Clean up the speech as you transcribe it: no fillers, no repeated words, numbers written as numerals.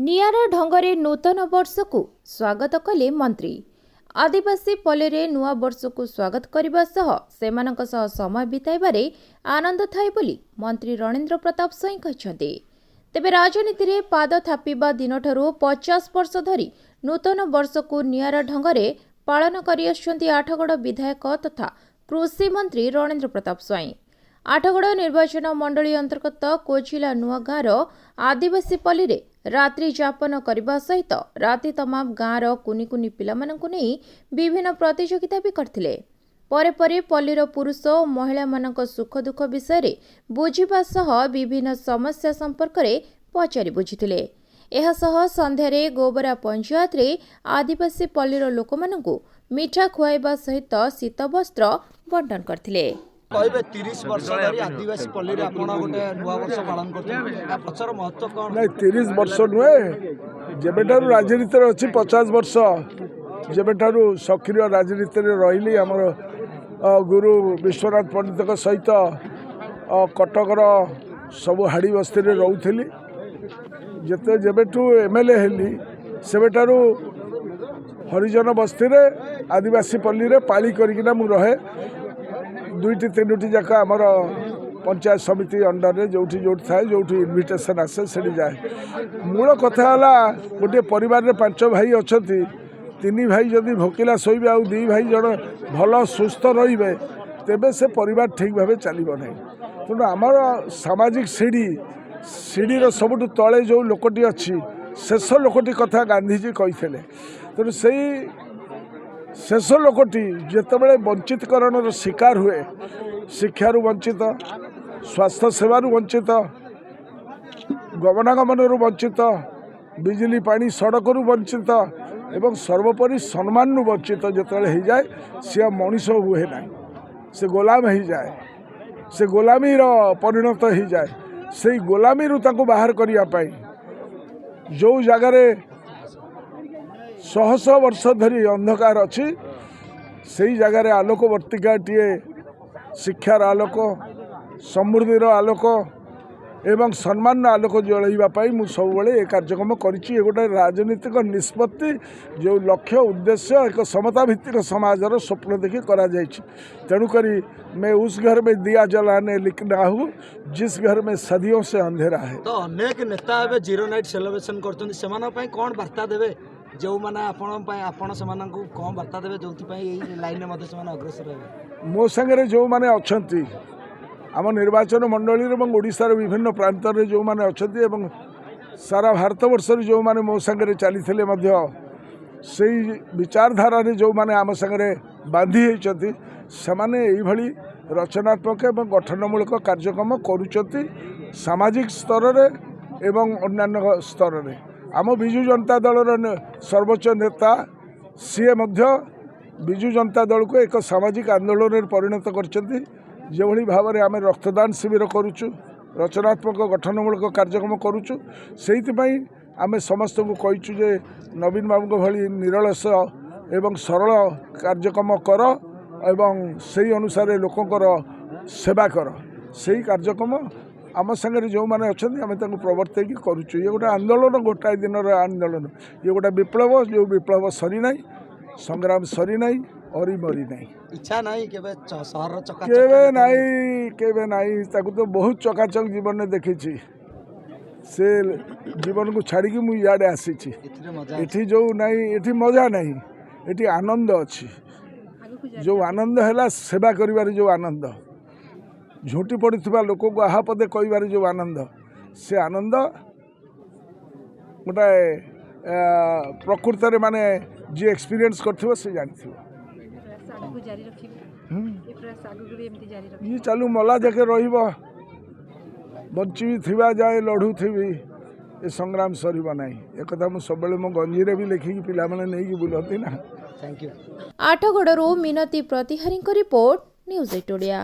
नियारा ढंगरे नूतन वर्ष को स्वागत कले मंत्री। आदिवासी पल्ले नुआ वर्ष को स्वागत करने सेमानक सह समय बिताइबारे आनंद थाए बोली मंत्री रणेंद्र प्रताप स्वाई कहते। तेबे राजनीति रे पाद थापिबा दिनठरू 50 वर्ष धरी नूतन वर्ष को नियारा ढंगरे पालन करि आछन्ती आठगड़ विधायक तथा कृषि मंत्री रणेंद्र प्रताप स्वाई। आठगड़ निर्वाचन मंडली अंतर्गत कोचिला नुआ गाँवर आदिवासी पल्ली रे रात्रि जापन करने सहित राति तमाम गाँवर कुनी कुनी पिलामानंकु नेई विभिन्न प्रतियोगिता भी करथिले। परे परे पल्लीर पुरुष और महिला मानक सुख दुख विषय बुझिबा सह विभिन्न समस्या संपर्क में पचारि बुझिथिले। एहा सह संध्यारे गोबरा पंचायत रे आदिवासी पल्लीर लोकमानंकु मिठा खुआइबा सहित शीत वस्त्र बंटन करथिले। कहबे 30 वर्ष धरी आदिवासी पल्ली रे आपण गोटे नुआ वर्ष पालन करथि पछर महत्व कोन नै 30 वर्ष नुए जेबेठारु राजनीति रे अछि 50 वर्ष जेबेठारु सक्रिय राजनीति रे रहिली हमर गुरु विश्वनाथ पंडित सहित कटकर सब हाड़ी बस्ती रे रहउथिली। जेते जेबेठु एमएलए हेली सेबेठारु हरिजन बस्ती रे आदिवासी पल्ली रे पाली करिकिना मु रहे। दुईटी तीनोटी जाक आमर पंचायत समिति अंडर रे जोठी जोठी थाए जोठी इनविटेशन आसे से जाए। मूल कथा है गोटे परिवार रे 5 भाई अच्छा 3 भाई जदि भोकिला शोबे आ 2 भाई जन भल सुस्थ रे तेबे से परिवार ठीक भाव चलो ना। तेणु आमर सामाजिक सीढ़ी सबुठ तले जो लोकटी अच्छी शेष लोकटी कथा गांधीजी कही। तेणु से शेष लोकटी जितेबाला वंचितकरण शिकार हुए शिक्षारू वंचित स्वास्थ्य सेवारू वंचित गमनागमन वंचित बिजली पानी सड़करू वंचित एवं सर्वोपरि सम्मान वंचित जिते हो जाए सी मनीष हुए ना से गोलाम हो जाए से गोलामी परिणत हो जाए से गोलामी बाहर करने जो जगार 100 वर्ष धरी अंधकार अच्छी से जगार आलोक वर्तिका टीए शिक्षार आलोक समृद्धिर आलोक एवं सम्मान आलोक जलैवाई मुझे सब ये कार्यक्रम करी गोटे राजनीतिक निष्पत्ति जो लक्ष्य उद्देश्य एक समता भित्तिक समाजर स्वप्न देखी करा तेणुक मैं उस घर में दिया जलाने लिखना हूँ जिस घर में सदियों से अंधेरा है। तो अनेक नेता ए 0 नाइट सेलिब्रेशन कर कौन वार्ता देवे जो मैंने आपण से कौन वार्ता देवे जो लाइन में अग्रसर हे मो संगे जो मैंने अच्छा आम निर्वाचन मंडली और ओडिशार विभिन्न प्रांत में जो मैंने अच्छा सारा भारत वर्ष जो मैंने मो संगे चली से विचारधारा जो मैंने आम संगे बांधी होती से मैंने रचनात्मक और गठनमूलक कार्यक्रम करुँच सामाजिक स्तर में एवं अन्य स्तर में। आम बिजु जनता दल सर्वोच्च नेता सी बिजु जनता दल को एक सामाजिक आंदोलन में परिणत कर जो भाव में आम रक्तदान शिविर करुचु रचनात्मक गठनमूलक कार्यक्रम करुचु से आम समस्त को कहीचु जे नवीन बाबू भली निरलस एवं सरल कार्यक्रम कर एवं से अनुसार लोकंर सेवा कर से कार्यक्रम आम सागर जो मैंने अच्छा आम प्रवर्तक करुचु। ये गोटे आंदोलन गोटाए दिन आंदोलन ये गोटे विप्लव जो विप्लव सरी ना संग्राम सरी ना और मरी ना इच्छा नहीं केवे नाई तो बहुत चकाचक जीवन में देखी से जीवन को छाड़ी मुझे आसी जो नाई ये मजा नहीं ये आनंद अच्छी जो आनंद है सेवा करिबार जो आनंद झूठी पड़ता लोक को आहा पदे कहबार जो आनंद से आनंद गोटे प्रकृत में माने जी एक्सपीरियंस कर से जानी ये चालू मला जाके बंची थी जाए लड़ू थी ये संग्राम सर ना एक मुझे सब मो गंजी भी लिखिकी पिला नहीं बुलती ना। आठगड़ू मिनती प्रतिहारी रिपोर्ट न्यूज 8 ओडिया।